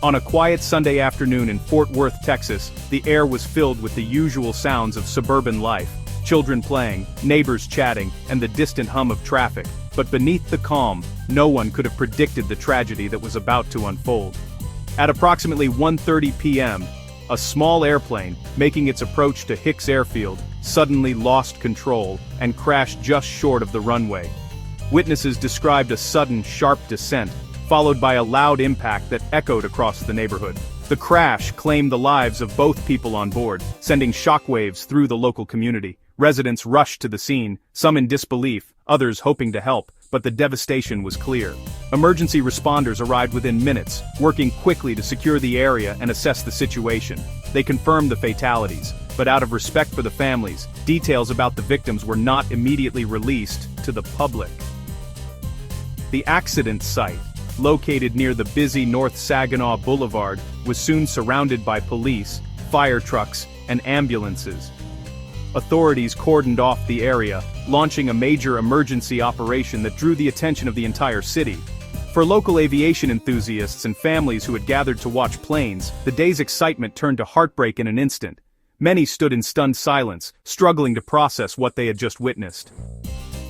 On a quiet Sunday afternoon in Fort Worth, Texas, the air was filled with the usual sounds of suburban life: children playing, neighbors chatting, and the distant hum of traffic. But beneath the calm, no one could have predicted the tragedy that was about to unfold. At approximately 1:30 p.m., a small airplane, making its approach to Hicks Airfield, suddenly lost control and crashed just short of the runway. Witnesses described a sudden, sharp descent, followed by a loud impact that echoed across the neighborhood. The crash claimed the lives of both people on board, sending shockwaves through the local community. Residents rushed to the scene, some in disbelief, others hoping to help, but the devastation was clear. Emergency responders arrived within minutes, working quickly to secure the area and assess the situation. They confirmed the fatalities, but out of respect for the families, details about the victims were not immediately released to the public. The accident site, located near the busy North Saginaw Boulevard, was soon surrounded by police, fire trucks, and ambulances. Authorities cordoned off the area, launching a major emergency operation that drew the attention of the entire city. For local aviation enthusiasts and families who had gathered to watch planes, the day's excitement turned to heartbreak in an instant. Many stood in stunned silence, struggling to process what they had just witnessed.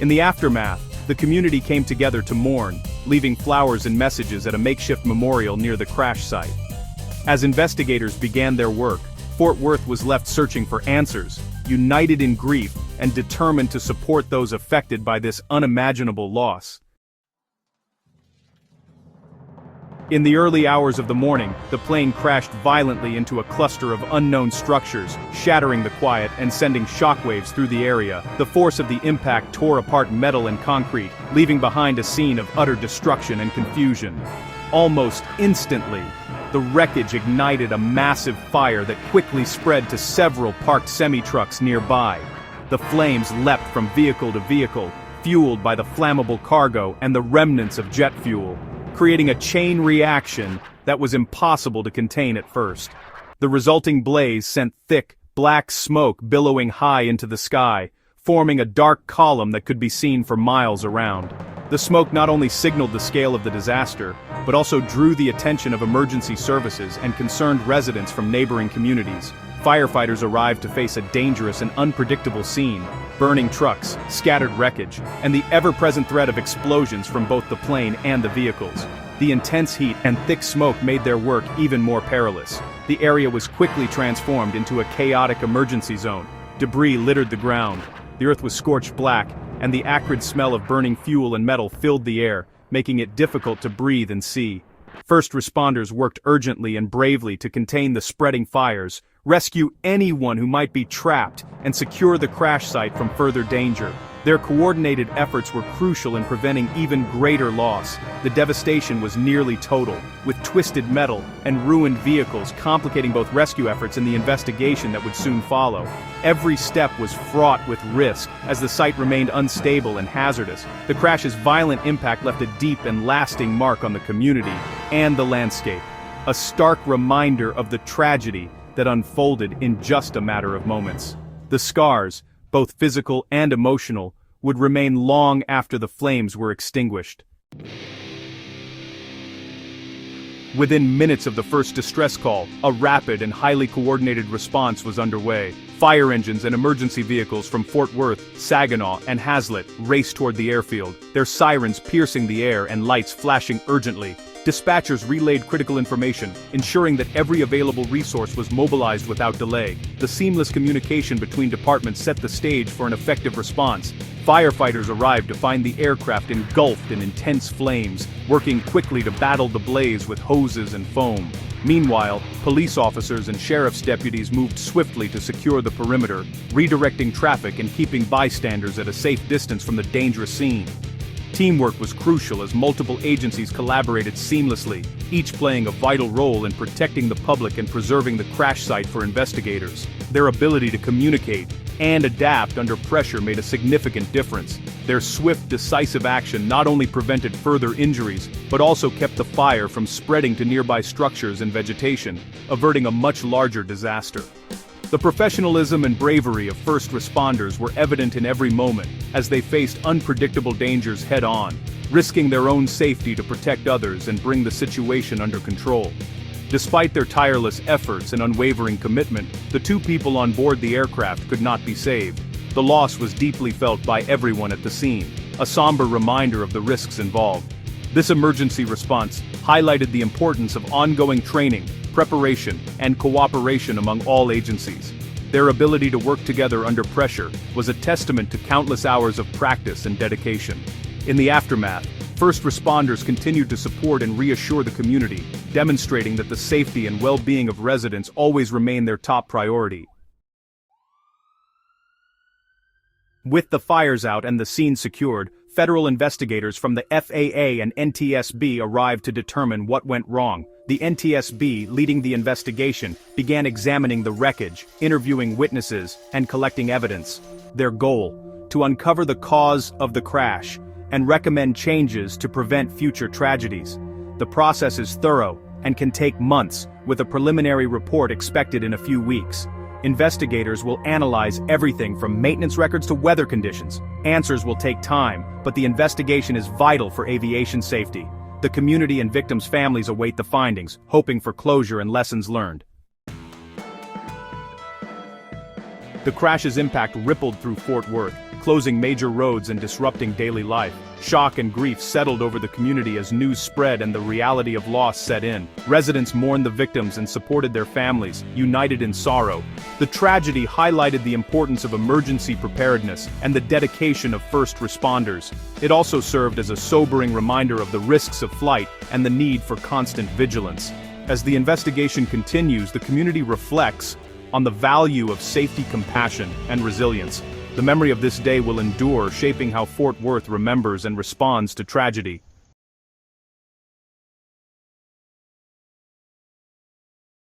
In the aftermath, the community came together to mourn, leaving flowers and messages at a makeshift memorial near the crash site. As investigators began their work, Fort Worth was left searching for answers, united in grief and determined to support those affected by this unimaginable loss. In the early hours of the morning, the plane crashed violently into a cluster of unknown structures, shattering the quiet and sending shockwaves through the area. The force of the impact tore apart metal and concrete, leaving behind a scene of utter destruction and confusion. Almost instantly, the wreckage ignited a massive fire that quickly spread to several parked semi-trucks nearby. The flames leapt from vehicle to vehicle, fueled by the flammable cargo and the remnants of jet fuel, creating a chain reaction that was impossible to contain at first. The resulting blaze sent thick, black smoke billowing high into the sky, forming a dark column that could be seen for miles around. The smoke not only signaled the scale of the disaster, but also drew the attention of emergency services and concerned residents from neighboring communities. Firefighters arrived to face a dangerous and unpredictable scene: burning trucks, scattered wreckage, and the ever-present threat of explosions from both the plane and the vehicles. The intense heat and thick smoke made their work even more perilous. The area was quickly transformed into a chaotic emergency zone. Debris littered the ground, the earth was scorched black, and the acrid smell of burning fuel and metal filled the air, making it difficult to breathe and see. First responders worked urgently and bravely to contain the spreading fires, rescue anyone who might be trapped, and secure the crash site from further danger. Their coordinated efforts were crucial in preventing even greater loss. The devastation was nearly total, with twisted metal and ruined vehicles complicating both rescue efforts and the investigation that would soon follow. Every step was fraught with risk, as the site remained unstable and hazardous. The crash's violent impact left a deep and lasting mark on the community and the landscape, a stark reminder of the tragedy that unfolded in just a matter of moments. The scars, both physical and emotional, would remain long after the flames were extinguished. Within minutes of the first distress call, a rapid and highly coordinated response was underway. Fire engines and emergency vehicles from Fort Worth, Saginaw, and Hazlet raced toward the airfield, their sirens piercing the air and lights flashing urgently. Dispatchers relayed critical information, ensuring that every available resource was mobilized without delay. The seamless communication between departments set the stage for an effective response. Firefighters arrived to find the aircraft engulfed in intense flames, working quickly to battle the blaze with hoses and foam. Meanwhile, police officers and sheriff's deputies moved swiftly to secure the perimeter, redirecting traffic and keeping bystanders at a safe distance from the dangerous scene. Teamwork was crucial as multiple agencies collaborated seamlessly, each playing a vital role in protecting the public and preserving the crash site for investigators. Their ability to communicate and adapt under pressure made a significant difference. Their swift, decisive action not only prevented further injuries, but also kept the fire from spreading to nearby structures and vegetation, averting a much larger disaster. The professionalism and bravery of first responders were evident in every moment, as they faced unpredictable dangers head-on, risking their own safety to protect others and bring the situation under control. Despite their tireless efforts and unwavering commitment, the 2 people on board the aircraft could not be saved. The loss was deeply felt by everyone at the scene, a somber reminder of the risks involved. This emergency response highlighted the importance of ongoing training, preparation, and cooperation among all agencies. Their ability to work together under pressure was a testament to countless hours of practice and dedication. In the aftermath, first responders continued to support and reassure the community, demonstrating that the safety and well-being of residents always remain their top priority. With the fires out and the scene secured, federal investigators from the FAA and NTSB arrived to determine what went wrong. The NTSB, leading the investigation, began examining the wreckage, interviewing witnesses, and collecting evidence. Their goal: to uncover the cause of the crash and recommend changes to prevent future tragedies. The process is thorough and can take months, with a preliminary report expected in a few weeks. Investigators will analyze everything from maintenance records to weather conditions. Answers will take time, but the investigation is vital for aviation safety. The community and victims' families await the findings, hoping for closure and lessons learned. The crash's impact rippled through Fort Worth, closing major roads and disrupting daily life. Shock and grief settled over the community as news spread and the reality of loss set in. Residents mourned the victims and supported their families, united in sorrow. The tragedy highlighted the importance of emergency preparedness and the dedication of first responders. It also served as a sobering reminder of the risks of flight and the need for constant vigilance. As the investigation continues, the community reflects on the value of safety, compassion, and resilience. The memory of this day will endure, shaping how Fort Worth remembers and responds to tragedy.